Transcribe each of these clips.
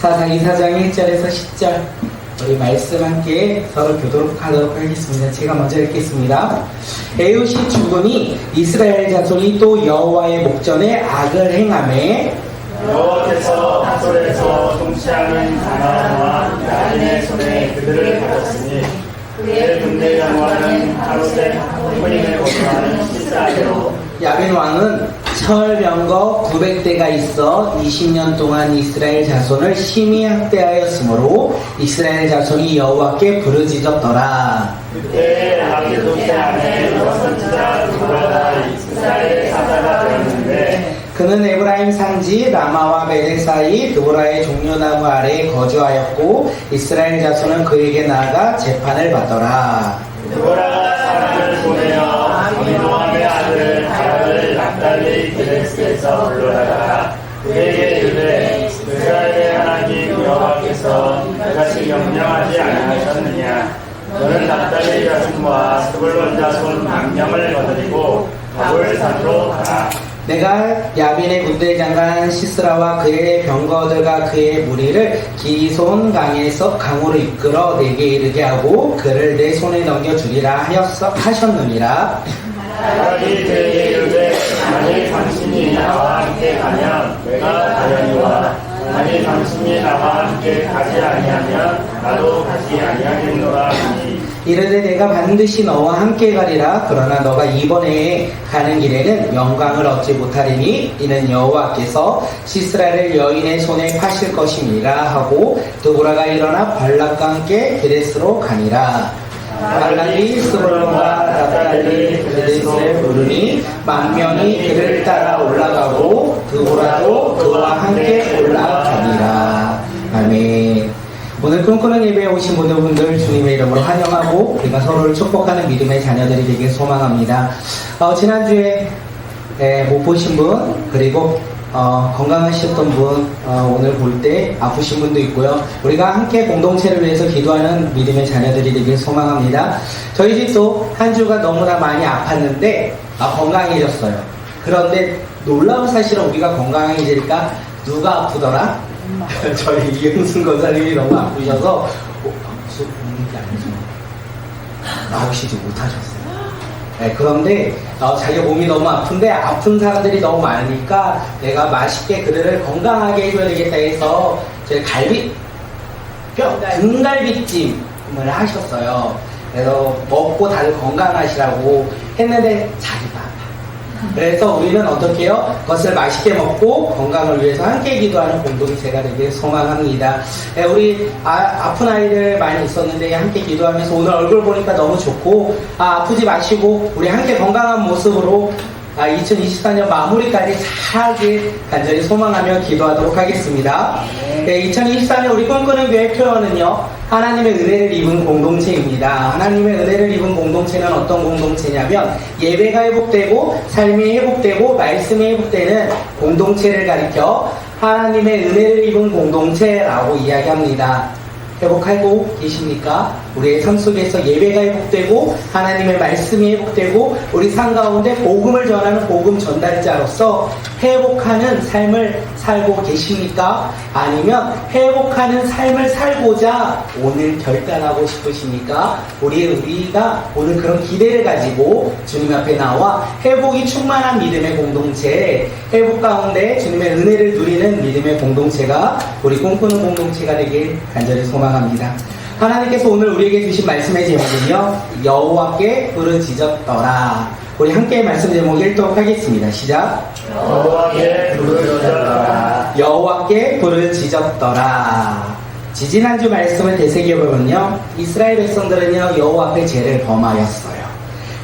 사상 2사장 1절에서 10절 우리 말씀 함께 서로 교독하도록 하겠습니다. 제가 먼저 읽겠습니다. 에웃이 죽으니 이스라엘 자손이 또 여호와의 목전에 악을 행하매 여호와께서 하솔에서 통치하는 가나안과 야인의 손에 그들을 가졌으니 그의 군대 장관은 하롯의 혼인을 거부하는 시스라로 야빈 왕은 철병거 900대가 있어 20년 동안 이스라엘 자손을 심히 학대하였으므로 이스라엘 자손이 여호와께 부르짖었더라. 그때 라기도의 아내 여선지자 두라가 이스라엘의 사자가 되었는데 그는 에브라임 산지 라마와 베델 사이 드보라의 종려나무 아래에 거주하였고 이스라엘 자손은 그에게 나아가 재판을 받더라. 두라가 사람을 보내어 아미노함의 아들 바락을 납달리 게데스에서 불러다가 그에게 이르되 이스라엘의 하나님 여호와께서 이같이 명령하지 아니하셨느냐. 너는 납달리 자손과 스불론 자손 망령을 거두리고 가볼 산으로 가라. 내가 야빈의 군대 장관 시스라와 그의 병거들과 그의 무리를 기손 강에서 강으로 이끌어 내게 이르게 하고 그를 내 손에 넘겨주리라 하셨느니라. 바락이 그에게 이르되 만일 당신이 나와 함께 가면 내가 가려니와 만일 당신이 나와 함께 가지 아니하면 나도 가지 아니하겠노라 하니 이르되 내가 반드시 너와 함께 가리라. 그러나 너가 이번에 가는 길에는 영광을 얻지 못하리니 이는 여호와께서 시스라를 여인의 손에 파실 것임이라 하고 드보라가 일어나 발락과 함께 게데스로 가니라. 발락이 스불론과 납달리 게데스에 부르니 만명이 그를 따라 올라가고 드보라도 그와 함께 올라가니라. 아멘. 오늘 꿈꾸는 예배에 오신 모든 분들 주님의 이름으로 환영하고 우리가 서로를 축복하는 믿음의 자녀들이 되길 소망합니다. 지난주에 못 보신 분 그리고 건강하셨던 분 오늘 볼 때 아프신 분도 있고요. 우리가 함께 공동체를 위해서 기도하는 믿음의 자녀들이 되길 소망합니다. 저희 집도 한 주가 너무나 많이 아팠는데 건강해졌어요. 그런데 놀라운 사실은 우리가 건강해지니까 누가 아프더라? 저희 이영순 권사님이 너무 아프셔서 무슨 공익이 아니죠. 나오시지 못하셨어요. 네, 그런데 자기 몸이 너무 아픈데 아픈 사람들이 너무 많으니까 내가 맛있게 그들을 건강하게 해줘야 되겠다 해서 저희 등갈비찜을 하셨어요. 그래서 먹고 다들 건강하시라고 했는데 자기가 그래서 우리는 어떻게 해요? 그것을 맛있게 먹고 건강을 위해서 함께 기도하는 공동체가 되길 소망합니다. 우리 아픈 아이들 많이 있었는데 함께 기도하면서 오늘 얼굴 보니까 너무 좋고 아프지 마시고 우리 함께 건강한 모습으로 2024년 마무리까지 잘하길 간절히 소망하며 기도하도록 하겠습니다. 2024년 우리 꿈꾸는 교회 표현은요, 하나님의 은혜를 입은 공동체입니다. 하나님의 은혜를 입은 공동체는 어떤 공동체냐면 예배가 회복되고 삶이 회복되고 말씀이 회복되는 공동체를 가리켜 하나님의 은혜를 입은 공동체라고 이야기합니다. 회복하고 계십니까? 우리의 삶 속에서 예배가 회복되고 하나님의 말씀이 회복되고 우리 삶 가운데 복음을 전하는 복음 전달자로서 회복하는 삶을 살고 계십니까? 아니면 회복하는 삶을 살고자 오늘 결단하고 싶으십니까? 우리가 오늘 그런 기대를 가지고 주님 앞에 나와 회복이 충만한 믿음의 공동체, 회복 가운데 주님의 은혜를 누리는 믿음의 공동체가 우리 꿈꾸는 공동체가 되길 간절히 소망합니다. 하나님께서 오늘 우리에게 주신 말씀의 제목은요, 여호와께 부르짖었더라. 우리 함께 말씀 제목 읽도록 하겠습니다. 시작. 여호와께 부르짖었더라. 여호와께 부르짖었더라. 지지난주 말씀을 되새겨보면요, 이스라엘 백성들은요 여호와 앞에 죄를 범하였어요.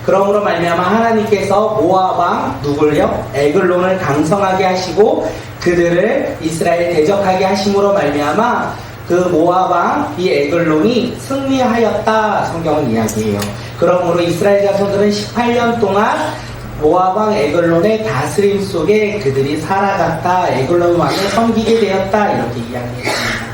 그러므로 말미암아 하나님께서 모압 왕 누굴요? 에글론을 강성하게 하시고 그들을 이스라엘 대적하게 하심으로 말미암아 그 모압 왕 이 에글론이 승리하였다 성경은 이야기해요. 그러므로 이스라엘 자손들은 18년 동안 모압 왕 에글론의 다스림 속에 그들이 살아갔다. 에글론 왕을 섬기게 되었다. 이렇게 이야기했습니다.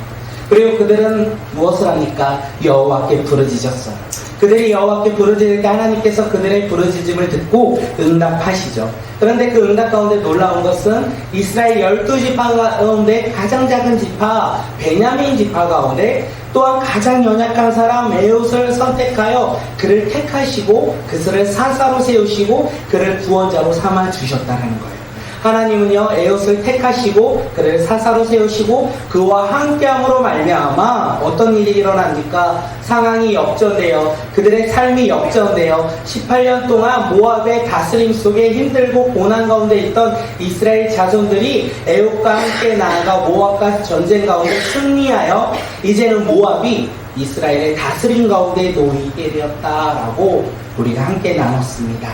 그리고 그들은 무엇을 합니까? 여호와께 부르짖었어요. 그들이 여호와께 부르짖을 때 하나님께서 그들의 부르짖음을 듣고 응답하시죠. 그런데 그 응답 가운데 놀라운 것은 이스라엘 12지파 가운데 가장 작은 지파 베냐민 지파 가운데 또한 가장 연약한 사람 에웃을 선택하여 그를 택하시고 그들을 사사로 세우시고 그를 구원자로 삼아 주셨다는 거예요. 하나님은요 에웃을 택하시고 그를 사사로 세우시고 그와 함께함으로 말미암아 어떤 일이 일어납니까? 상황이 역전되어 그들의 삶이 역전되어 18년 동안 모압의 다스림 속에 힘들고 고난 가운데 있던 이스라엘 자손들이 에웃과 함께 나아가 모압과 전쟁 가운데 승리하여 이제는 모압이 이스라엘의 다스림 가운데 놓이게 되었다라고 우리가 함께 나눴습니다.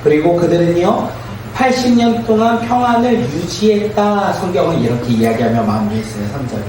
그리고 그들은요 80년 동안 평안을 유지했다. 성경은 이렇게 이야기하며 마무리했어요. 3절에.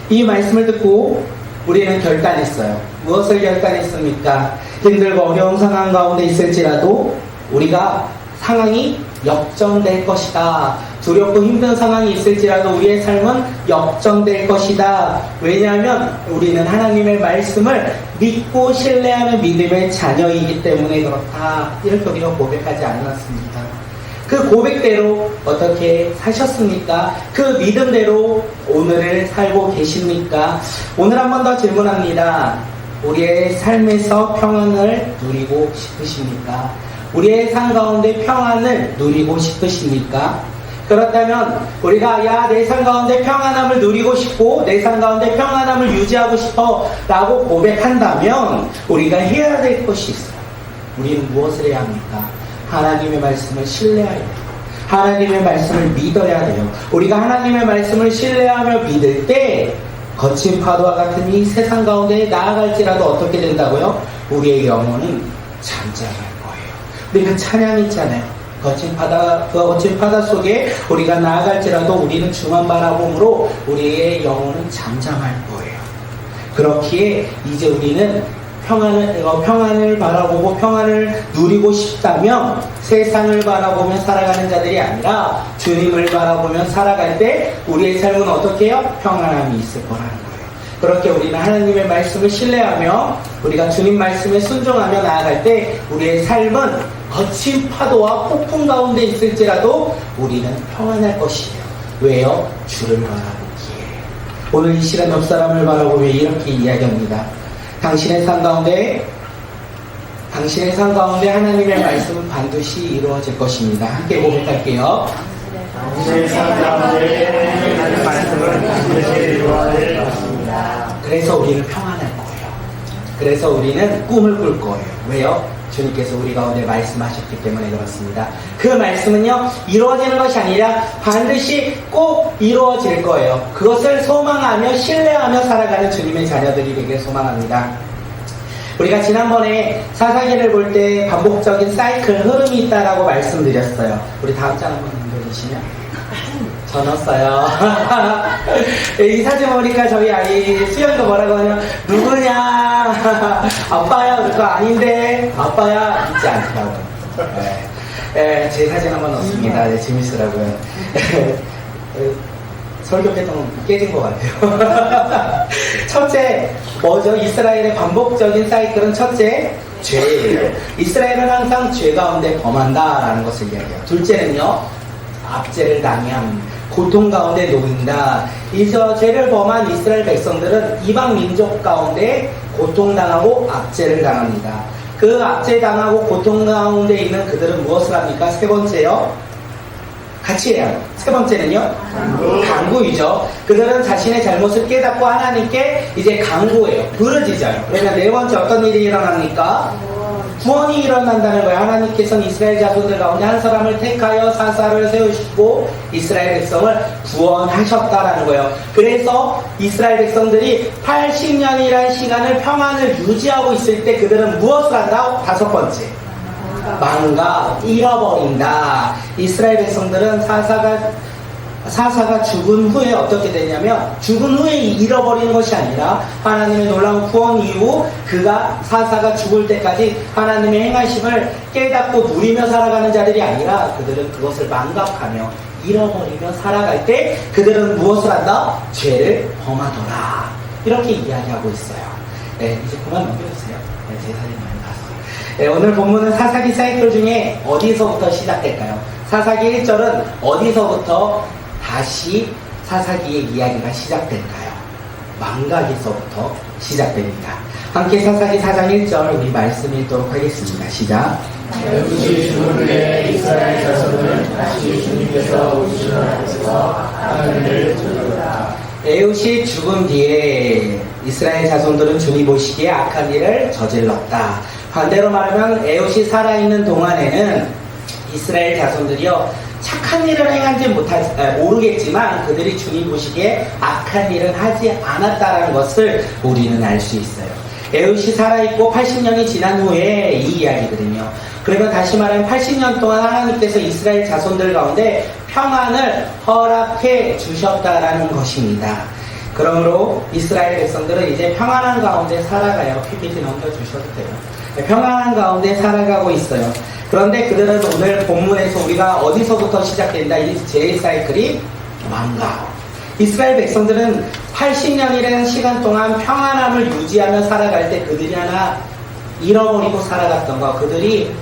이 말씀을 듣고 우리는 결단했어요. 무엇을 결단했습니까? 힘들고 어려운 상황 가운데 있을지라도 우리가 상황이 역전될 것이다. 두렵고 힘든 상황이 있을지라도 우리의 삶은 역전될 것이다. 왜냐하면 우리는 하나님의 말씀을 믿고 신뢰하는 믿음의 자녀이기 때문에 그렇다. 이렇게 우리가 고백하지 않았습니까? 그 고백대로 어떻게 사셨습니까? 그 믿음대로 오늘을 살고 계십니까? 오늘 한 번 더 질문합니다. 우리의 삶에서 평안을 누리고 싶으십니까? 우리의 삶 가운데 평안을 누리고 싶으십니까? 그렇다면 우리가 내 삶 가운데 평안함을 누리고 싶고 내 삶 가운데 평안함을 유지하고 싶어 라고 고백한다면 우리가 해야 될 것이 있어요. 우리는 무엇을 해야 합니까? 하나님의 말씀을 신뢰해야 돼요. 하나님의 말씀을 믿어야 돼요. 우리가 하나님의 말씀을 신뢰하며 믿을 때 거친 파도와 같은 이 세상 가운데 나아갈지라도 어떻게 된다고요? 우리의 영혼은 잠잠할 거예요. 우리가 찬양 있잖아요. 거친 바다 속에 우리가 나아갈지라도 우리는 주만 바라봄으로 우리의 영혼은 잠잠할 거예요. 그렇기에 이제 우리는 평안을 바라보고 평안을 누리고 싶다면 세상을 바라보며 살아가는 자들이 아니라 주님을 바라보며 살아갈 때 우리의 삶은 어떻게 해요? 평안함이 있을 거라는 거예요. 그렇게 우리는 하나님의 말씀을 신뢰하며 우리가 주님 말씀에 순종하며 나아갈 때 우리의 삶은 거친 파도와 폭풍 가운데 있을지라도 우리는 평안할 것이에요. 왜요? 주를 바라보기에. 오늘 이 시간 옆 사람을 바라보며 이렇게 이야기합니다. 당신의 삶 가운데 하나님의 말씀은 반드시 이루어질 것입니다. 함께 고백할게요. 당신의 삶 가운데 하나님의 말씀은 반드시 이루어질 것입니다. 그래서 우리는 평안할 거예요. 그래서 우리는 꿈을 꿀 거예요. 왜요? 주님께서 우리 가운데 말씀하셨기 때문에 그렇습니다. 그 말씀은요 이루어지는 것이 아니라 반드시 꼭 이루어질 거예요. 그것을 소망하며 신뢰하며 살아가는 주님의 자녀들이 되길 소망합니다. 우리가 지난번에 사사기를 볼 때 반복적인 사이클 흐름이 있다라고 말씀드렸어요. 우리 다음 장 한번 넘겨주시면 저 넣었어요. 이 사진 보니까 저희 아이 수영이가 뭐라고 하냐, 누구냐, 아빠야. 그거 아닌데 아빠야 있지 않더라고요. 네, 제 사진 한번 넣었습니다. 네, 재밌으라고요. 설교 패턴 깨진 것 같아요. 첫째, 뭐죠? 이스라엘의 반복적인 사이클은 첫째, 죄예요. 이스라엘은 항상 죄 가운데 범한다라는 것을 이야기해요. 둘째는요, 압제를 당함, 고통 가운데 놓인다. 이 죄를 범한 이스라엘 백성들은 이방 민족 가운데 고통당하고 압제를 당합니다. 그 압제당하고 고통 가운데 있는 그들은 무엇을 합니까? 세 번째요, 같이 해요. 세 번째는요, 간구이죠. 그들은 자신의 잘못을 깨닫고 하나님께 이제 간구해요. 부르짖어요. 그러면 네 번째 어떤 일이 일어납니까? 구원이 일어난다는 거예요. 하나님께서는 이스라엘 자손들 가운데 한 사람을 택하여 사사를 세우시고 이스라엘 백성을 구원하셨다라는 거예요. 그래서 이스라엘 백성들이 80년이라는 시간을 평안을 유지하고 있을 때 그들은 무엇을 한다? 다섯 번째, 망가, 잃어버린다. 이스라엘 백성들은 사사가 죽은 후에 어떻게 되냐면, 죽은 후에 잃어버리는 것이 아니라 하나님의 놀라운 구원 이후 사사가 죽을 때까지 하나님의 행하심을 깨닫고 누리며 살아가는 자들이 아니라 그들은 그것을 망각하며 잃어버리며 살아갈 때 그들은 무엇을 한다? 죄를 범하더라. 이렇게 이야기하고 있어요. 네, 이제 그만 넘겨주세요. 네, 제 사진 많이 봤어요. 네, 오늘 본문은 사사기 사이클 중에 어디서부터 시작될까요? 사사기 1절은 어디서부터 다시 사사기의 이야기가 시작될까요? 망각에서부터 시작됩니다. 함께 사사기 4장 1절 우리 말씀 읽도록 하겠습니다. 시작. 에우시 죽은 뒤에 이스라엘 자손은 다시 주님께서 오시는 앞에서 하나님을 저주하라. 에웃이 죽은 뒤에 이스라엘 자손들은 주님 보시기에 악한 일을 저질렀다. 반대로 말하면 에웃이 살아있는 동안에는 이스라엘 자손들이요 착한 일을 행한지 모르겠지만 그들이 주님 보시기에 악한 일은 하지 않았다는 것을 우리는 알 수 있어요. 에웃이 살아있고 80년이 지난 후에 이 이야기거든요. 그러면 다시 말하면 80년 동안 하나님께서 이스라엘 자손들 가운데 평안을 허락해 주셨다라는 것입니다. 그러므로 이스라엘 백성들은 이제 평안한 가운데 살아가요. PPT 넘겨주셔도 돼요. 평안한 가운데 살아가고 있어요. 그런데 그들은 오늘 본문에서 우리가 어디서부터 시작된다? 이 제1사이클이 망각. 이스라엘 백성들은 80년이라는 시간 동안 평안함을 유지하며 살아갈 때 그들이 하나 잃어버리고 살아갔던 것, 그들이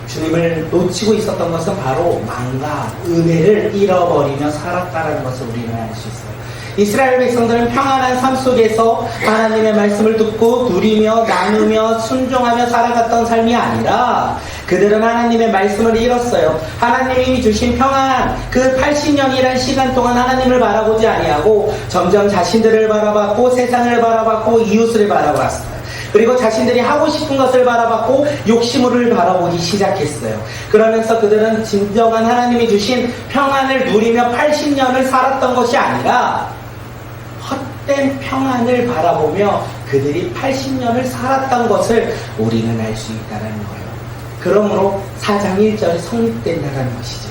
주님을 놓치고 있었던 것은 바로 망각, 은혜를 잃어버리며 살았다는 것을 우리는 알 수 있어요. 이스라엘 백성들은 평안한 삶 속에서 하나님의 말씀을 듣고 누리며 나누며 순종하며 살아갔던 삶이 아니라 그들은 하나님의 말씀을 잃었어요. 하나님이 주신 평안, 그 80년이라는 시간 동안 하나님을 바라보지 아니하고 점점 자신들을 바라봤고 세상을 바라봤고 이웃을 바라봤어요. 그리고 자신들이 하고 싶은 것을 바라봤고 욕심을 바라보기 시작했어요. 그러면서 그들은 진정한 하나님이 주신 평안을 누리며 80년을 살았던 것이 아니라 헛된 평안을 바라보며 그들이 80년을 살았던 것을 우리는 알 수 있다는 거예요. 그러므로 4장 1절이 성립된다는 것이죠.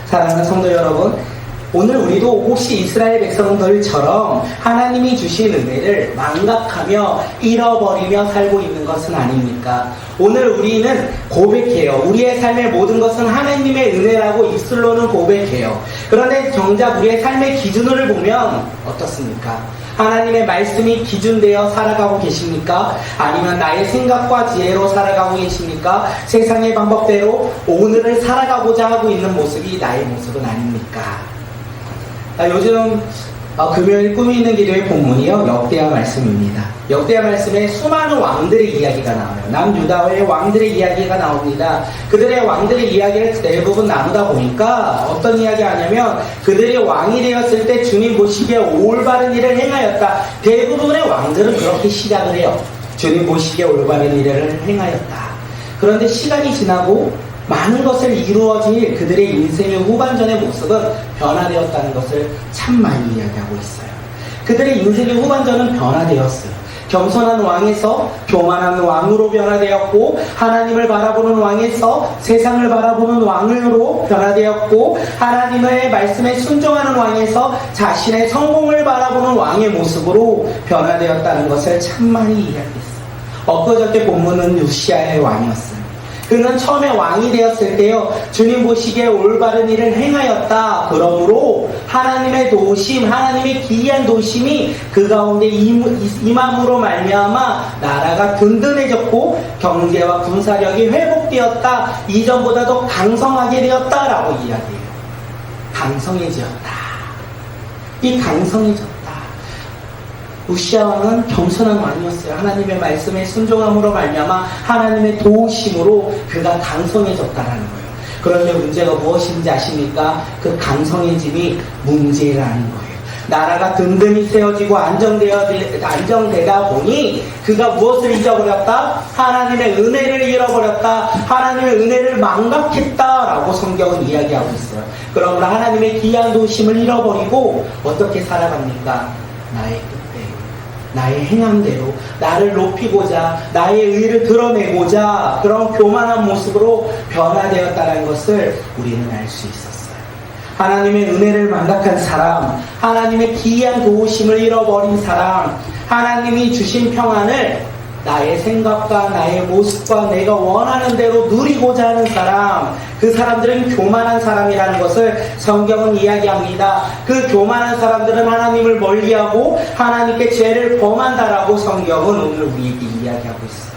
사랑하는 성도 여러분, 오늘 우리도 혹시 이스라엘 백성들처럼 하나님이 주신 은혜를 망각하며 잃어버리며 살고 있는 것은 아닙니까? 오늘 우리는 고백해요. 우리의 삶의 모든 것은 하나님의 은혜라고 입술로는 고백해요. 그런데 정작 우리의 삶의 기준을 보면 어떻습니까? 하나님의 말씀이 기준되어 살아가고 계십니까? 아니면 나의 생각과 지혜로 살아가고 계십니까? 세상의 방법대로 오늘을 살아가고자 하고 있는 모습이 나의 모습은 아닙니까? 요즘 금요일 꿈이 있는 기도의 본문이요 역대하 말씀입니다. 역대하 말씀에 수많은 왕들의 이야기가 나와요. 남유다의 왕들의 이야기가 나옵니다. 그들의 왕들의 이야기를 대부분 나누다 보니까 어떤 이야기 하냐면 그들이 왕이 되었을 때 주님 보시기에 올바른 일을 행하였다. 대부분의 왕들은 그렇게 시작을 해요. 주님 보시기에 올바른 일을 행하였다. 그런데 시간이 지나고 많은 것을 이루어질 그들의 인생의 후반전의 모습은 변화되었다는 것을 참 많이 이야기하고 있어요. 그들의 인생의 후반전은 변화되었어요. 겸손한 왕에서 교만한 왕으로 변화되었고 하나님을 바라보는 왕에서 세상을 바라보는 왕으로 변화되었고 하나님의 말씀에 순종하는 왕에서 자신의 성공을 바라보는 왕의 모습으로 변화되었다는 것을 참 많이 이야기했어요. 엊그저께 본문은 요시야의 왕이었어요. 그는 처음에 왕이 되었을 때요 주님 보시기에 올바른 일을 행하였다. 그러므로 하나님의 도우심, 하나님의 기이한 도우심이 그 가운데 임함으로 말미암아 나라가 든든해졌고 경제와 군사력이 회복되었다. 이전보다 더 강성하게 되었다라고 이야기해요. 강성해졌다. 이 강성해졌다. 우시야 왕은 겸손한 왕이었어요. 하나님의 말씀에 순종함으로 말미암아 하나님의 도우심으로 그가 강성해졌다는 거예요. 그런데 문제가 무엇인지 아십니까? 그 강성해짐이 문제라는 거예요. 나라가 든든히 세워지고 안정되다 보니 그가 무엇을 잊어버렸다? 하나님의 은혜를 잃어버렸다. 하나님의 은혜를 망각했다라고 성경은 이야기하고 있어요. 그러므로 하나님의 귀한 도우심을 잃어버리고 어떻게 살아갑니까? 나의 나의 행함대로 나를 높이고자 나의 의를 드러내고자 그런 교만한 모습으로 변화되었다는 것을 우리는 알 수 있었어요. 하나님의 은혜를 망각한 사람, 하나님의 기이한 도우심을 잃어버린 사람, 하나님이 주신 평안을 나의 생각과 나의 모습과 내가 원하는 대로 누리고자 하는 사람, 그 사람들은 교만한 사람이라는 것을 성경은 이야기합니다. 그 교만한 사람들은 하나님을 멀리하고 하나님께 죄를 범한다라고 성경은 오늘 우리에게 이야기하고 있어요.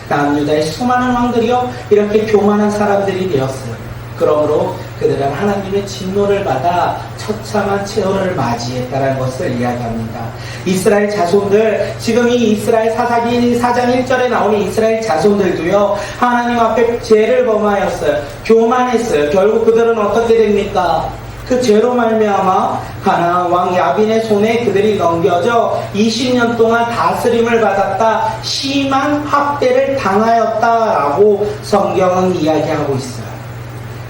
남유다의 수많은 왕들이요 이렇게 교만한 사람들이 되었어요. 그러므로 그들은 하나님의 진노를 받아 처참한 최후를 맞이했다는 것을 이야기합니다. 이스라엘 자손들, 지금 이 이스라엘 사사기 4장 1절에 나오는 이스라엘 자손들도요 하나님 앞에 죄를 범하였어요. 교만했어요. 결국 그들은 어떻게 됩니까? 그 죄로 말미암아 가나안 왕 야빈의 손에 그들이 넘겨져 20년 동안 다스림을 받았다, 심한 학대를 당하였다라고 성경은 이야기하고 있어요.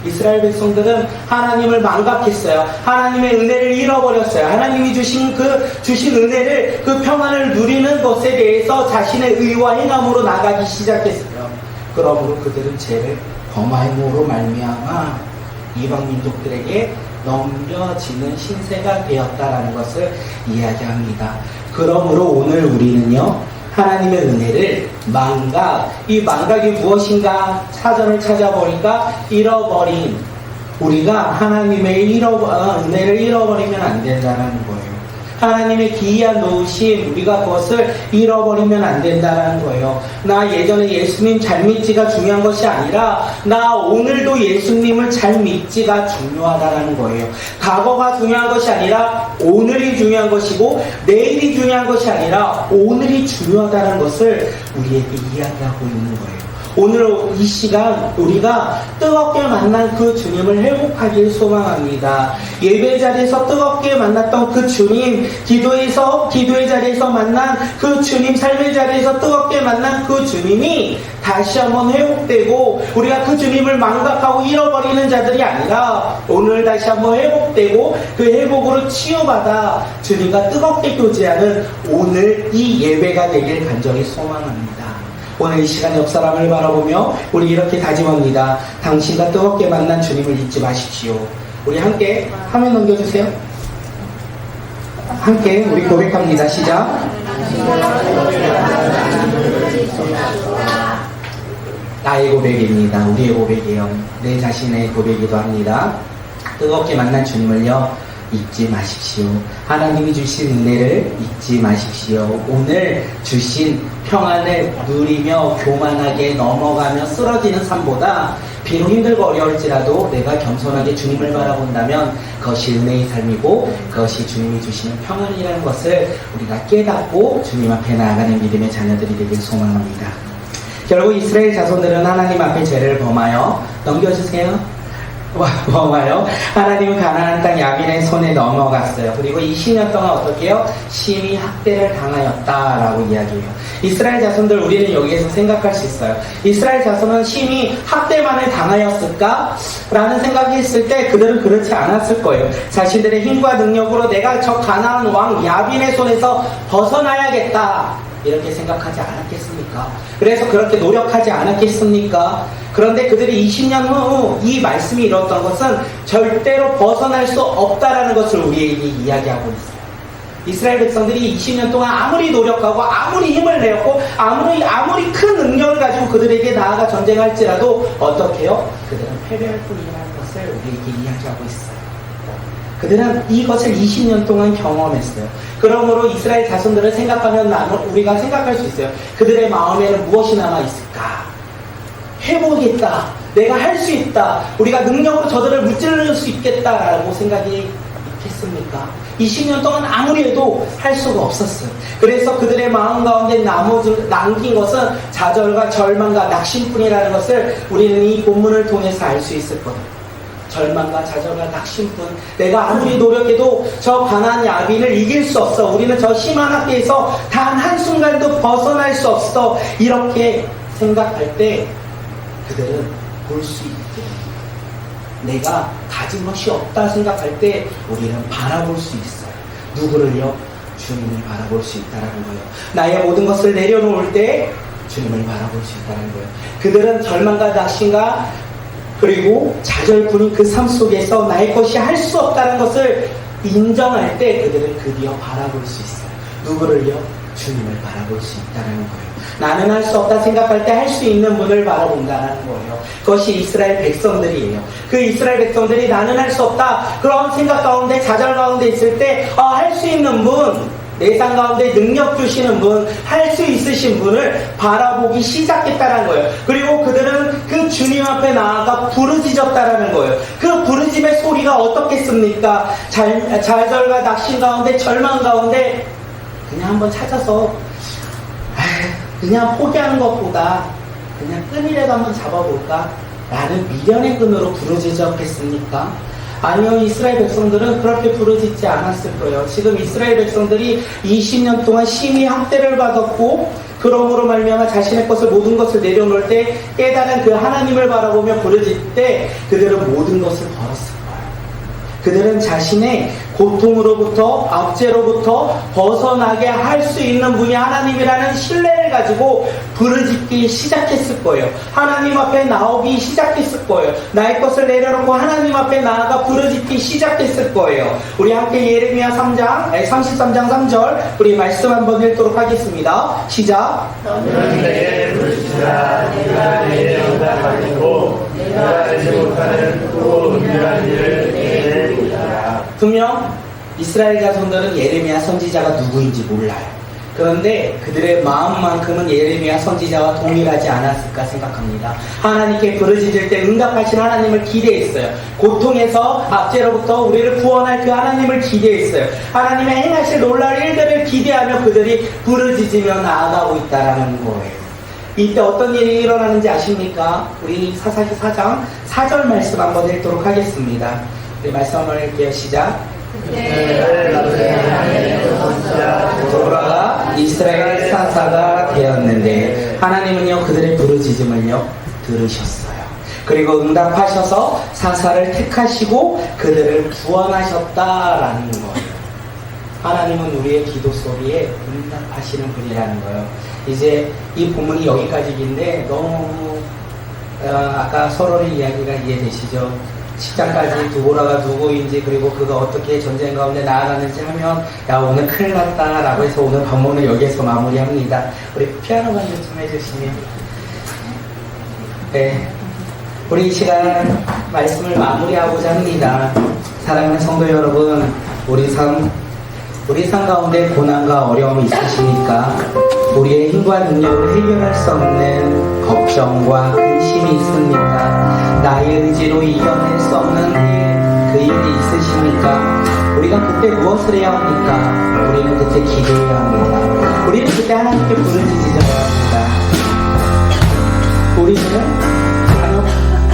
이스라엘 백성들은 하나님을 망각했어요. 하나님의 은혜를 잃어버렸어요. 하나님이 주신 은혜를, 그 평안을 누리는 것에 대해서 자신의 의와 행함으로 나가기 시작했어요. 그러므로 그들은 죄를 범함으로 말미암아 이방 민족들에게 넘겨지는 신세가 되었다라는 것을 이야기합니다. 그러므로 오늘 우리는요 하나님의 은혜를 이 망각이 무엇인가 사전을 찾아보니까 잃어버린, 우리가 하나님의 은혜를 잃어버리면 안 된다는 거예요. 하나님의 기이한 놓으심, 우리가 그것을 잃어버리면 안 된다는 거예요. 나 예전에 예수님 잘 믿지가 중요한 것이 아니라 나 오늘도 예수님을 잘 믿지가 중요하다는 거예요. 과거가 중요한 것이 아니라 오늘이 중요한 것이고, 내일이 중요한 것이 아니라 오늘이 중요하다는 것을 우리에게 이야기하고 있는 거예요. 오늘 이 시간 우리가 뜨겁게 만난 그 주님을 회복하길 소망합니다. 예배 자리에서 뜨겁게 만났던 그 주님, 기도의 자리에서 만난 그 주님, 삶의 자리에서 뜨겁게 만난 그 주님이 다시 한번 회복되고, 우리가 그 주님을 망각하고 잃어버리는 자들이 아니라 오늘 다시 한번 회복되고 그 회복으로 치유받아 주님과 뜨겁게 교제하는 오늘 이 예배가 되길 간절히 소망합니다. 오늘 이 시간 옆 사람을 바라보며 우리 이렇게 다짐합니다. 당신과 뜨겁게 만난 주님을 잊지 마십시오. 우리 함께 화면 넘겨주세요. 함께 우리 고백합니다. 시작. 나의 고백입니다. 우리의 고백이에요. 내 자신의 고백이기도 합니다. 뜨겁게 만난 주님을요 잊지 마십시오. 하나님이 주신 은혜를 잊지 마십시오. 오늘 주신 평안을 누리며 교만하게 넘어가며 쓰러지는 삶보다 비록 힘들고 어려울지라도 내가 겸손하게 주님을 바라본다면 그것이 은혜의 삶이고 그것이 주님이 주시는 평안이라는 것을 우리가 깨닫고 주님 앞에 나아가는 믿음의 자녀들이 되길 소망합니다. 결국 이스라엘 자손들은 하나님 앞에 죄를 범하여 넘겨주세요. 범하여 하나님은 가나안 땅 야빈의 손에 넘어갔어요. 그리고 20년 동안 어떻게 해요? 심히 학대를 당하였다라고 이야기해요. 이스라엘 자손들, 우리는 여기에서 생각할 수 있어요. 이스라엘 자손은 심히 학대만을 당하였을까? 라는 생각이 있을 때 그들은 그렇지 않았을 거예요. 자신들의 힘과 능력으로 내가 저 가나안 왕 야빈의 손에서 벗어나야겠다, 이렇게 생각하지 않았겠습니까? 그래서 그렇게 노력하지 않았겠습니까? 그런데 그들이 20년 후 이 말씀이 이뤘던 것은 절대로 벗어날 수 없다라는 것을 우리에게 이야기하고 있어요. 이스라엘 백성들이 20년 동안 아무리 노력하고 아무리 힘을 내었고 아무리 큰 능력을 가지고 그들에게 나아가 전쟁할지라도 어떻게 해요? 그들은 패배할 뿐이라는 것을 우리에게 이야기하고 있어요. 그들은 이것을 20년 동안 경험했어요. 그러므로 이스라엘 자손들을 생각하면 우리가 생각할 수 있어요. 그들의 마음에는 무엇이 남아있을까? 해보겠다. 내가 할 수 있다. 우리가 능력으로 저들을 무찌를 수 있겠다라고 생각이 있겠습니까? 20년 동안 아무리 해도 할 수가 없었어요. 그래서 그들의 마음 가운데 남긴 것은 좌절과 절망과 낙심뿐이라는 것을 우리는 이 본문을 통해서 알 수 있을 거예요. 절망과 좌절과 낙심뿐. 내가 아무리 노력해도 저 가나안 야빈을 이길 수 없어. 우리는 저 심한 학대에서 단 한순간도 벗어날 수 없어. 이렇게 생각할 때 그들은 볼 수 있게, 내가 가진 것이 없다 생각할 때 우리는 바라볼 수 있어요. 누구를요? 주님을 바라볼 수 있다는 거예요. 나의 모든 것을 내려놓을 때 주님을 바라볼 수 있다는 거예요. 그들은 절망과 낙심과 그리고 좌절뿐인 그 삶 속에서 나의 것이 할 수 없다는 것을 인정할 때 그들은 드디어 바라볼 수 있어요. 누구를요? 주님을 바라볼 수 있다는 거예요. 나는 할 수 없다 생각할 때 할 수 있는 분을 바라본다는 거예요. 그것이 이스라엘 백성들이에요. 그 이스라엘 백성들이 나는 할 수 없다 그런 생각 가운데 좌절 가운데 있을 때 할 수 있는 분, 내 삶 가운데 능력 주시는 분, 할 수 있으신 분을 바라보기 시작했다는 거예요. 그리고 그들은 그 주님 앞에 나아가 부르짖었다라는 거예요. 그 부르짖의 소리가 어떻겠습니까? 좌절과 낙심 가운데, 절망 가운데 그냥 한번 찾아서 그냥 포기하는 것보다 그냥 끈이라도 한번 잡아볼까? 라는 미련의 끈으로 부르짖었겠습니까? 아니요, 이스라엘 백성들은 그렇게 부르짖지 않았을 거예요. 지금 이스라엘 백성들이 20년 동안 심히 학대를 받았고, 그러므로 말미암아 자신의 것을 모든 것을 내려놓을 때 깨달은 그 하나님을 바라보며 부르짖을 때 그들은 모든 것을 벌었을 거예요. 그들은 자신의 고통으로부터, 압제로부터 벗어나게 할 수 있는 분이 하나님이라는 신뢰를 가지고 부르짖기 시작했을 거예요. 하나님 앞에 나오기 시작했을 거예요. 나의 것을 내려놓고 하나님 앞에 나아가 부르짖기 시작했을 거예요. 우리 함께 예레미야 33장 3절 우리 말씀 한번 읽도록 하겠습니다. 시작. 너는 내게 부르짖으라. 내가 내게 응답하겠고 내가 알지 못하는 크고 은밀한 일을 내게 보이리라. 분명 이스라엘 자손들은 예레미야 선지자가 누구인지 몰라요. 그런데 그들의 마음만큼은 예레미야 선지자와 동일하지 않았을까 생각합니다. 하나님께 부르짖을 때 응답하신 하나님을 기대했어요. 고통에서 압제로부터 우리를 구원할 그 하나님을 기대했어요. 하나님의 행하실 놀라운 일들을 기대하며 그들이 부르짖으며 나아가고 있다는 거예요. 이때 어떤 일이 일어나는지 아십니까? 우리 사사기 4장 4절 말씀 한번 읽도록 하겠습니다. 우리 말씀 한번 읽게요. 시작. 돌아가 이스라엘 사사가 되었는데 하나님은요 그들의 부르짖음을요 들으셨어요. 그리고 응답하셔서 사사를 택하시고 그들을 구원하셨다라는 거예요. 하나님은 우리의 기도 소리에 응답하시는 분이라는 거예요. 이제 이 본문이 여기까지인데 너무 아까 서로의 이야기가 이해되시죠? 10장까지 두보라가 누구인지 그리고 그가 어떻게 전쟁 가운데 나아가는지 하면 야 오늘 큰일 났다 라고 해서 오늘 본문을 여기에서 마무리합니다. 우리 피아노 반주 좀 해주시면. 네, 우리 이 시간 말씀을 마무리하고자 합니다. 사랑하는 성도 여러분, 우리 삶 가운데 고난과 어려움이 있으시니까 우리의 힘과 능력을 해결할 수 없는 걱정과 근심이 있습니까? 나의 의지로 이겨낼 수 없는 그 일이 있으십니까? 우리가 그때 무엇을 해야 합니까? 우리는 그때 기도해야 합니다. 우리는 그때 하나님께 부르짖어야 합니다. 우리는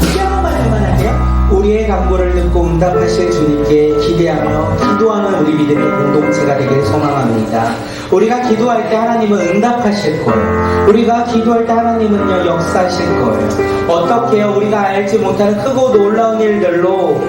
피아노만 할만 할게요. 우리의 간구를 듣고 응답하실 주님께 기대하며 기도하는 우리 믿음의 공동체가 되길 소망합니다. 우리가 기도할 때 하나님은 응답하실 거예요. 우리가 기도할 때 하나님은요 역사하실 거예요. 어떻게요? 우리가 알지 못하는 크고 놀라운 일들로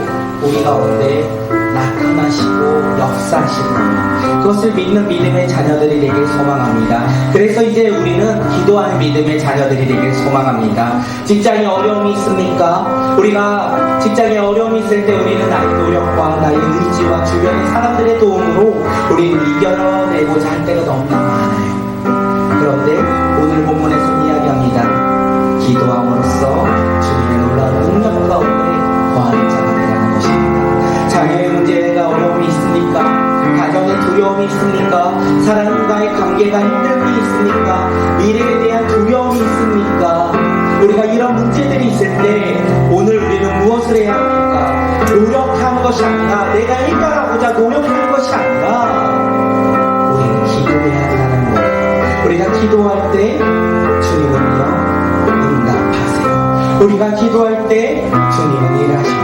우리 가운데 나타나시고 역사하실 거예요. 그것을 믿는 믿음의 자녀들이 되길 소망합니다. 그래서 이제 우리는 기도하는 믿음의 자녀들이 되길 소망합니다. 직장에 어려움이 있습니까? 우리가 직장에 어려움이 있을 때 우리는 나의 노력과 나의 의지와 주변의 사람들의 도움으로 우리는 이겨내고자 할 때가 너무나 많아요. 그런데 오늘 본문에서 이야기합니다. 기도함으로써 주님의 놀라운 능력 가운데 거하는 자가 되라는 것입니다. 자녀의 문제가 어려움이 있습니까? 가정에 두려움이 있습니까? 사람과의 관계가 힘듦이 있습니까? 미래에 대한 두려움이 있습니까? 우리가 이런 문제들이 있을 때 오늘 우리는 무엇을 해야 합니까? 노력하는 것이 아니라 내가 해결하고자 노력하는 것이 아니라 우리는 기도해야 한다는 거예요. 우리가 기도할 때 주님은요 응답하세요. 우리가 기도할 때 주님은 일하셔요.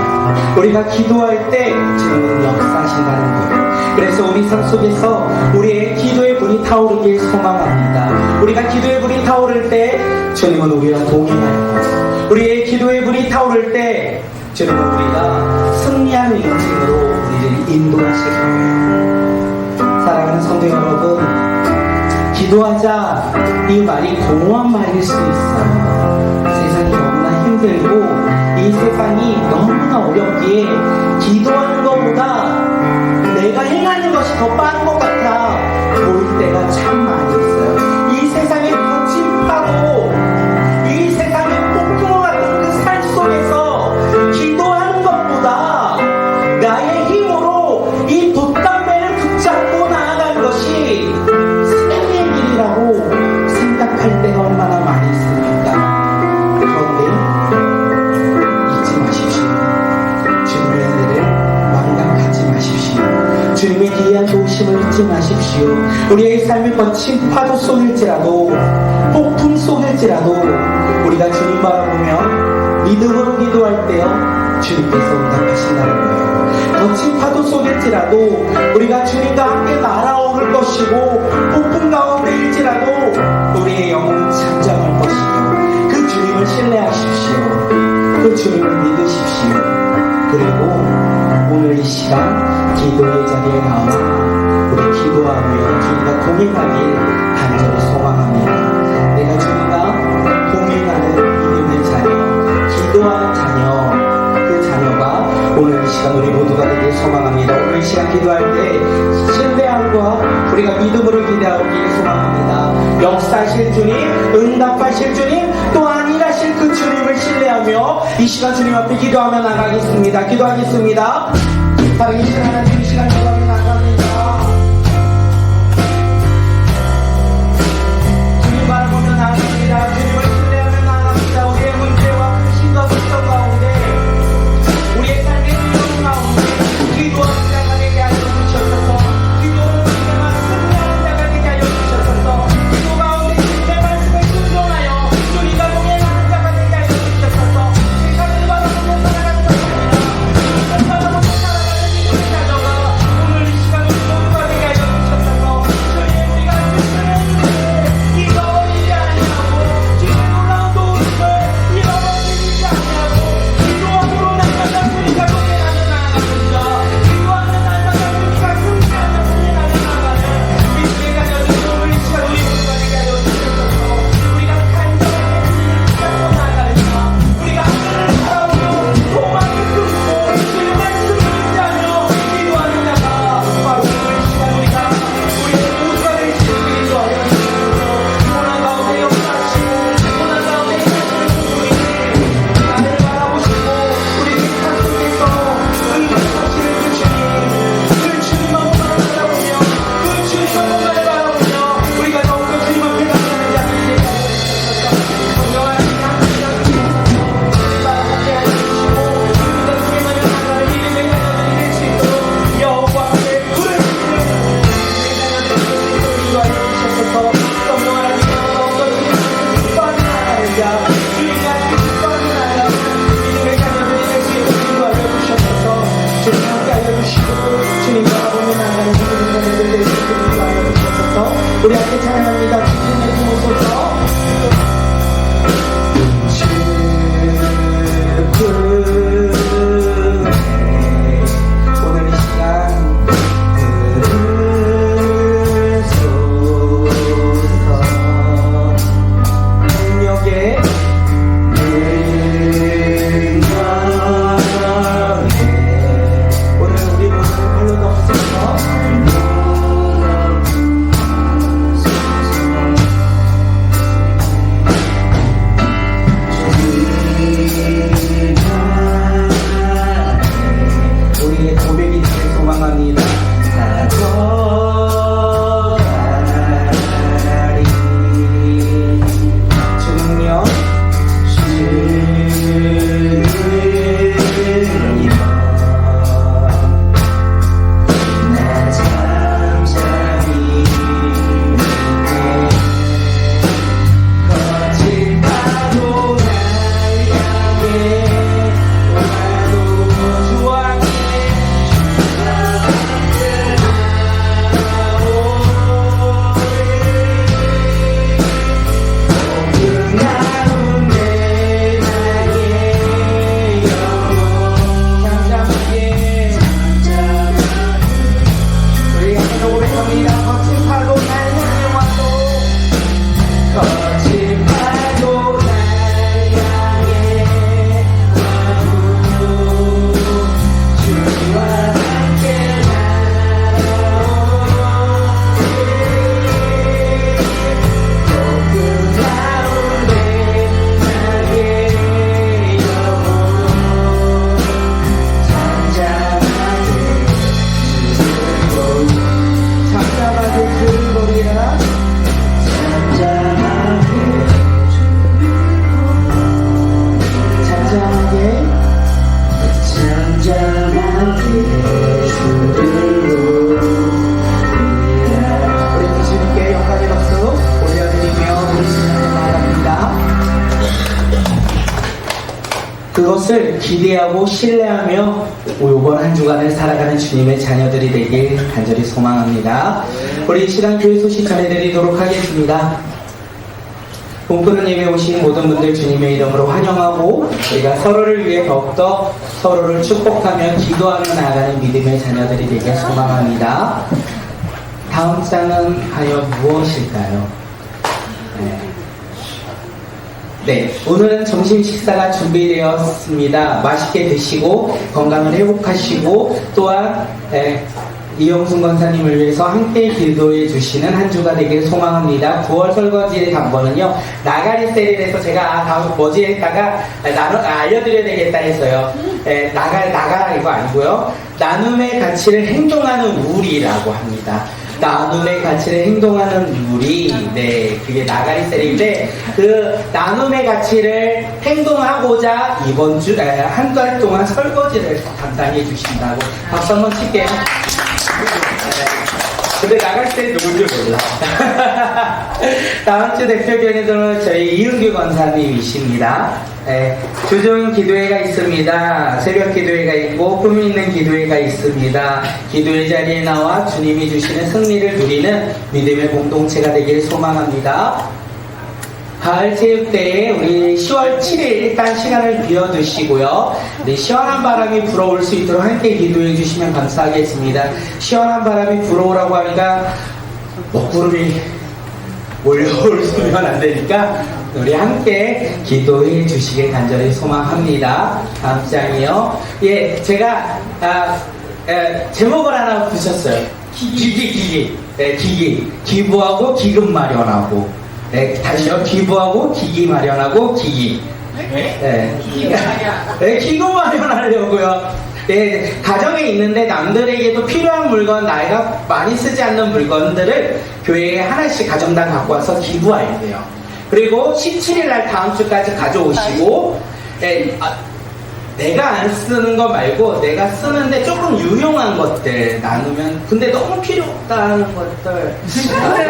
우리가 기도할 때 주님은 역사하신다는 거예요. 그래서 우리 삶 속에서 우리의 기도의 불이 타오르길 소망합니다. 우리가 기도의 불이 타오를 때 주님은 우리와 동행할 거예요. 우리의 기도의 불이 타오를 때 주님은 우리가 승리하는 인생으로 우리를 인도하실 거예요. 사랑하는 성도 여러분, 기도하자 이 말이 공허한 말일 수 있어요. 세상이 너무나 힘들고 이 세상이 너무나 어렵기에 기도하는 것보다 내가 행하는 것이 더 빠른 것 같아 보일 때가 참 많이 부르심을 잊지 마십시오. 우리의 삶이 거친 파도 속일지라도 폭풍 속일지라도 우리가 주님 바라보며 믿음으로 기도할 때요 주님께서 응답하신다는 거예요. 거친 파도 속일지라도 우리가 주님과 함께 날아오를 것이고 폭풍 가운데일지라도 우리의 영혼은 잠잠할 것이며 그 주님을 신뢰하십시오. 그 주님을 믿으십시오. 그리고 오늘 이 시간 기도의 자리에 나와 우리 기도하며 주님과 동행하길 간절히 소망합니다. 내가 주님과 동행하는 믿음의 자녀, 기도하는 자녀, 그 자녀가 오늘 이 시간 우리 모두가 되길 소망합니다. 오늘 이 시간 기도할 때 신뢰함과 우리가 믿음으로 기도하길 소망합니다. 역사하실 주님, 응답하실 주님, 또한 일하실 그 주님을 신뢰하며 이 시간 주님 앞에 기도하며 나가겠습니다. 기도하겠습니다. 살아계신 하나님, 이 시간 기도하며 나갑니다. 주님 바라보며 나갑니다. 주님을 신뢰하며 나갑니다. 우리의 문제와 근심과 걱정 가운데 우리의 삶의 두려움 가운데 기도하는 자가 되게 하여 주시옵소서. 기도하는 자가 승리하는 자가 되게 하여 주시옵소서. 기도 가운데 주님의 말씀을 순종하여 주님과 동행하는 자가 되게 하여 주시옵소서. 세상을 바라보며 살아가는 자입니다. 세상을 바라보며 살아가는 믿음의 자녀가 오늘 이 시간 우리 모두가 되게 하여 주시옵소서. 주님 우리가 주시는 잊어버리지 아니하고 주님의 놀라운 도움을 잃어버리지 아니하고 기도함으로 날마다 우리가 동행하며 나아갑니다. 기도하는 날마다 우리가 승리하며 동행하며 나아가는 믿음의 자녀들 오늘 이 시간 우리 모두가 되게 하여 주시옵소서. 우리가 간절하게 주님을 붙잡고 나아가니까 우리가 하늘을 바라보며 소망을 끊고 주의 말씀을 의지하며 기도하는 자가 바로 오늘 이 시간 우리가 우리의 모두가 될 수 있게 기도하여 주시옵소서. 고난 가운데 역사하시고 고난 가운데 일하시는 주님, 나를 바라보시고 우리 삶 속에서 응답하시는 그 주님, 그 주님만 바라보며 그 주님만 바라보며 우리가 더욱더 주님 앞에 나가는 자들이 되게 하여 주시옵소서. 성령아 바라보게 하여 주시고 우리가 동행하며 나가는 믿음의 자녀들이 될 수 있도록 여호와 앞에 불을 지피는 믿음의 자녀들이 될 수 있도록 인도하여 주시옵소서. 성령 하나님께서 더욱더 주님 앞에 기뻐하며 나가는 자, 주님과 함께 기뻐하며 나가는 믿음의 자녀들이 될 수 있도록 인도하여 주시옵소서. 주님 함께 알려주시고 주님 바라보며 나가는 믿음의 자녀들 될 수 있도록 인도하여 주시옵소서. 우리 함께 찬양합니다. 주님의 부모소서. 오늘 이 시간 들으소서. 능력의 오늘 우리 모두 발로 넘어서서 그것을 기대하고 신뢰하며 이번 한 주간을 살아가는 주님의 자녀들이 되길 간절히 소망합니다. 우리 이 시간 교회 소식 전해드리도록 하겠습니다. 본부는 예배 오신 모든 분들 주님의 이름으로 환영하고 우리가 서로를 위해 더욱더 서로를 축복하며 기도하며 나아가는 믿음의 자녀들이 되길 소망합니다. 다음 장은 과연 무엇일까요? 네, 오늘은 점심 식사가 준비되었습니다. 맛있게 드시고 건강을 회복하시고 또한 이영순 권사님을 위해서 함께 기도해 주시는 한 주가 되길 소망합니다. 9월 설거지의 단번은요, 나가리 셀이라서 제가 다음 뭐지 했다가 알려드려야 되겠다 했어요. 나가라 이거 아니고요. 나눔의 가치를 행동하는 우리라고 합니다. 나눔의 가치를 행동하는 우리, 네, 그게 나가리 셀인데, 그 나눔의 가치를 행동하고자 이번 주, 한 달 동안 설거지를 담당해 주신다고 박수 한번 칠게요. 근데 나갈 때 누군지 몰라. 다음 주 대표 교회들은 저희 이은규 권사님이십니다. 주중 기도회가 있습니다. 새벽 기도회가 있고 꿈이 있는 기도회가 있습니다. 기도회 자리에 나와 주님이 주시는 승리를 누리는 믿음의 공동체가 되길 소망합니다. 가을 체육대회 우리 10월 7일 일단 시간을 비워두시고요. 우리 시원한 바람이 불어올 수 있도록 함께 기도해 주시면 감사하겠습니다. 시원한 바람이 불어오라고 하니까 먹구름이 몰려올 수면 안 되니까 우리 함께 기도해 주시길 간절히 소망합니다. 다음 장이요. 예, 제가 제목을 하나 붙였어요. 기기. 기부하고 기금 마련하고. 네, 다시요. 기부하고 기기 마련하고 기기. 기금 마련하려고요. 네, 가정에 있는데 남들에게도 필요한 물건, 나이가 많이 쓰지 않는 물건들을 교회에 하나씩 가정당 갖고 와서 기부해야 돼요. 그리고 17일 날 다음 주까지 가져오시고, 내가 안 쓰는 거 말고 내가 쓰는데 조금 유용한 것들 나누면, 근데 너무 필요 없다는 것들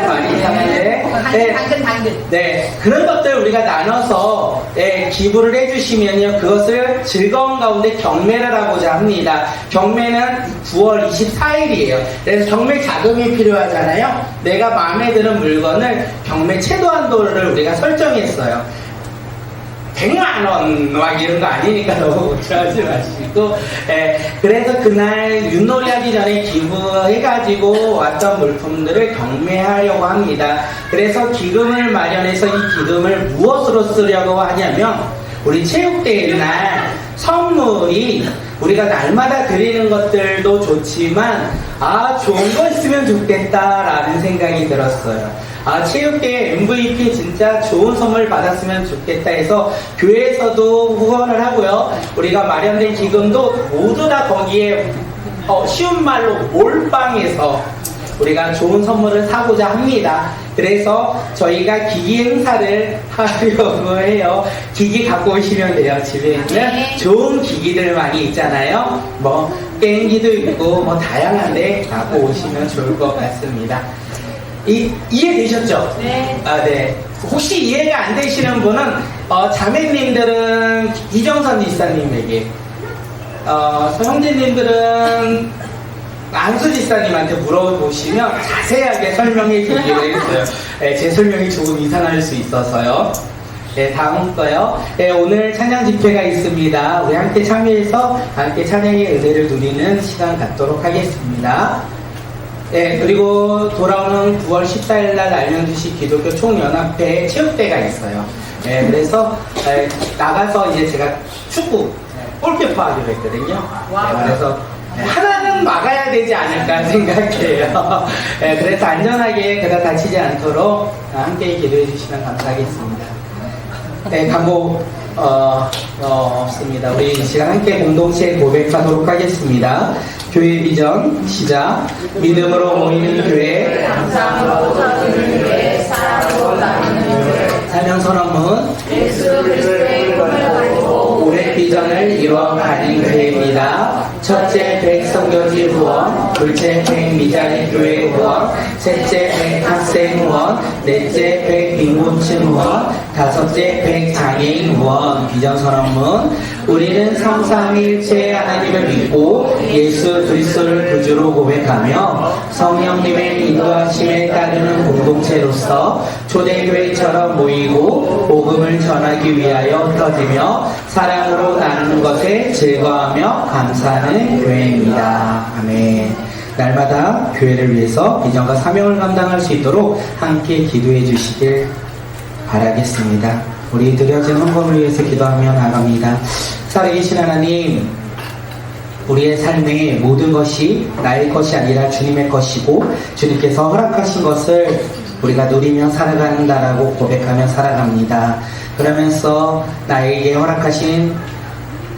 많이 이상한데 당근 네, 그런 것들 우리가 나눠서 기부를 해주시면요, 그것을 즐거운 가운데 경매를 하고자 합니다. 경매는 9월 24일이에요. 그래서 경매 자금이 필요하잖아요. 내가 마음에 드는 물건을 경매 최도 한도를 우리가 설정했어요. 100만원 막 이런 거 아니니까 너무 걱정하지 마시고, 그래서 그날 윷놀이 하기 전에 기부해가지고 왔던 물품들을 경매하려고 합니다. 그래서 기금을 마련해서 이 기금을 무엇으로 쓰려고 하냐면, 우리 체육대회 날 선물이 우리가 날마다 드리는 것들도 좋지만 좋은 거 있으면 좋겠다라는 생각이 들었어요. 체육대회 MVP 진짜 좋은 선물 받았으면 좋겠다 해서 교회에서도 후원을 하고요. 우리가 마련된 기금도 모두 다 거기에 쉬운 말로 몰빵해서 우리가 좋은 선물을 사고자 합니다. 그래서 저희가 기기 행사를 하려고 해요. 기기 갖고 오시면 돼요. 집에 있는 좋은 기기들 많이 있잖아요. 뭐 게임기도 있고 뭐 다양한데 갖고 오시면 좋을 것 같습니다. 이해되셨죠? 네. 네. 혹시 이해가 안 되시는 분은 자매님들은 이정선 지사님에게, 형제님들은 안수 지사님한테 물어보시면 자세하게 설명해 주기로 했어요. 제 설명이 조금 이상할 수 있어서요. 네, 다음 거요. 네, 오늘 찬양 집회가 있습니다. 우리 함께 참여해서 함께 찬양의 은혜를 누리는 시간 갖도록 하겠습니다. 네, 그리고 돌아오는 9월 14일 날 알명주시 기독교 총연합회 체육대가 있어요. 네, 그래서 나가서 이제 제가 축구 골키퍼 하기로 했거든요. 네, 그래서 하나는 막아야 되지 않을까 생각해요. 네, 그래서 안전하게 그다 다치지 않도록 함께 기도해 주시면 감사하겠습니다. 네, 광고 없습니다. 우리 이 시간 함께 공동체 고백하도록 하겠습니다. 교회 비전 시작. 믿음으로 모이는 교회, 감사함으로 웃어주는 교회, 사랑으로 나누는 교회, 사명 선언문, 예수 그리스도의 꿈을 가지고 올해 비전을 이뤄가는 교회입니다. 첫째 100선교지 후원, 둘째 100미자리 교회 후원, 셋째 100학생 후원, 넷째 100빈곤층 후원, 다섯째 100장애인 후원. 비전 선언문. 우리는 성삼일체 하나님을 믿고 예수 그리스도를 구주로 고백하며 성령님의 인도하심에 따르는 공동체로서 초대교회처럼 모이고 복음을 전하기 위하여 흩어지며 사랑으로 나누는 것에 즐거워하며 감사하는 교회입니다. 아멘. 날마다 교회를 위해서 비전과 사명을 감당할 수 있도록 함께 기도해 주시길 바라겠습니다. 우리 드려진 헌금을 위해서 기도하며 나갑니다. 살아계신 하나님, 우리의 삶의 모든 것이 나의 것이 아니라 주님의 것이고 주님께서 허락하신 것을 우리가 누리며 살아간다라고 고백하며 살아갑니다. 그러면서 나에게 허락하신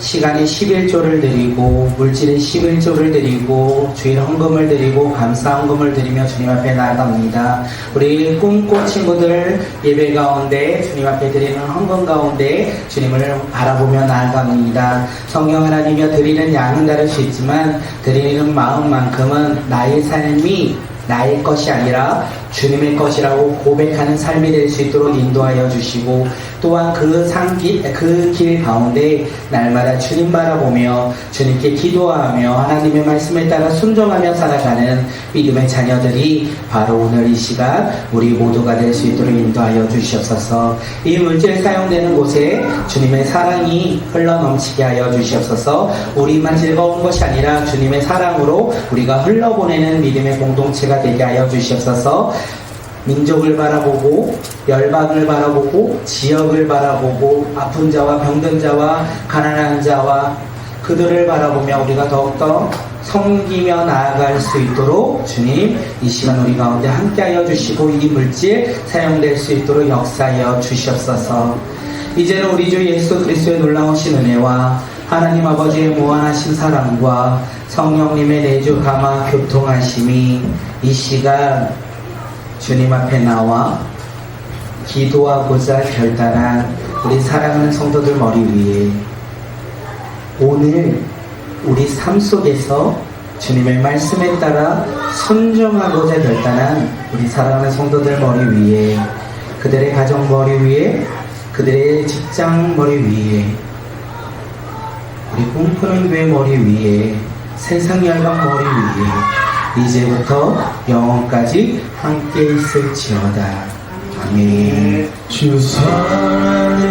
시간에 11조를 드리고 물질에 11조를 드리고 주일 헌금을 드리고 감사 헌금을 드리며 주님 앞에 나아갑니다. 우리 꿈꽃 친구들 예배 가운데 주님 앞에 드리는 헌금 가운데 주님을 바라보며 나아갑니다. 성령 하나님이여 드리는 양은 다를 수 있지만 드리는 마음만큼은 나의 삶이 나의 것이 아니라 주님의 것이라고 고백하는 삶이 될 수 있도록 인도하여 주시고 또한 그 길 가운데 날마다 주님 바라보며 주님께 기도하며 하나님의 말씀에 따라 순종하며 살아가는 믿음의 자녀들이 바로 오늘 이 시간 우리 모두가 될 수 있도록 인도하여 주시옵소서. 이 물질 사용되는 곳에 주님의 사랑이 흘러넘치게 하여 주시옵소서. 우리만 즐거운 것이 아니라 주님의 사랑으로 우리가 흘러보내는 믿음의 공동체가 되게 하여 주시옵소서. 민족을 바라보고 열방을 바라보고 지역을 바라보고 아픈 자와 병든 자와 가난한 자와 그들을 바라보며 우리가 더욱더 섬기며 나아갈 수 있도록 주님 이 시간 우리 가운데 함께하여 주시고 이 물질 사용될 수 있도록 역사하여 주시옵소서. 이제는 우리 주 예수 그리스도의 놀라우신 은혜와 하나님 아버지의 무한하신 사랑과 성령님의 내주 감화 교통하심이 이 시간 주님 앞에 나와 기도하고자 결단한 우리 사랑하는 성도들 머리 위에 오늘 우리 삶 속에서 주님의 말씀에 따라 순종하고자 결단한 우리 사랑하는 성도들 머리 위에 그들의 가정 머리 위에 그들의 직장 머리 위에 우리 꿈꾸는 교회 머리 위에 세상 열방 머리 위에 이제부터 영원까지 함께 있을지어다. 아멘. 주 사랑하는